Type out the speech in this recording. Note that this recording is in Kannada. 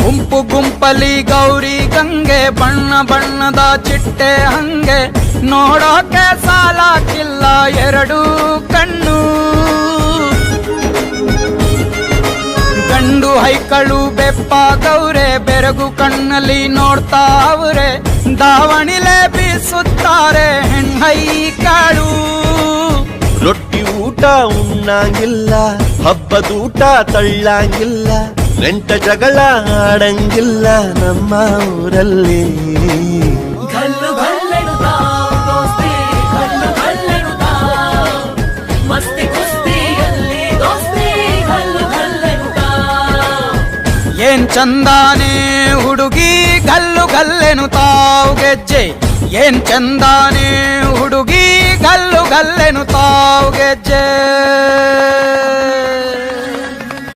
ಗುಂಪು ಗುಂಪಲಿ ಗೌರಿ ಗಂಗೆ ಬಣ್ಣ ಬಣ್ಣದ ಚಿಟ್ಟೆ ಹಂಗೆ ನೋಡೋಕೆ ಸಾಲಾಕಿಲ್ಲ ಎರಡು ಕಣ್ಣು. ಗಂಡು ಹೈಕಳು ಬೆಪ್ಪಾಗವ್ರೆ ಬೆರಗು ಕಣ್ಣಲ್ಲಿ ನೋಡ್ತಾವ್ರೆ. ದಾವಣಿಲೆ ಬೀಸುತ್ತಾರೆ ಹೆಣ್ಣೈಕಾಳು. ರೊಟ್ಟಿ ಊಟ ಉಣ್ಣಂಗಿಲ್ಲ, ಹಬ್ಬದೂಟ ತಳ್ಳಂಗಿಲ್ಲ, ನೆಂಟ ಜಗಳ ಆಡಂಗಿಲ್ಲ ನಮ್ಮ ಊರಲ್ಲಿ. ಗಲ್ಲು ಗಲ್ಲೆನುತ್ತಾವ್ ದೋಸ್ತಿ, ಗಲ್ಲು ಗಲ್ಲೆನುತ್ತಾವ್ ಮಸ್ತಿ ಕುಸ್ತಿಯಲ್ಲಿ ದೋಸ್ತಿ, ಗಲ್ಲು ಗಲ್ಲೆನುತ್ತಾವ್. ಏನ್ ಚಂದಾನೆ ಹುಡುಗಿ ಗಲ್ಲು ಗಲ್ಲೆನುತ್ತಾವ್ ಗೆಜ್ಜೆ. ಏನ್ ಚಂದಾನೆ ಹುಡುಗಿ ಗಲ್ಲು ಗಲ್ಲೆನುತ್ತಾವ್ ಗೆಜ್ಜೆ.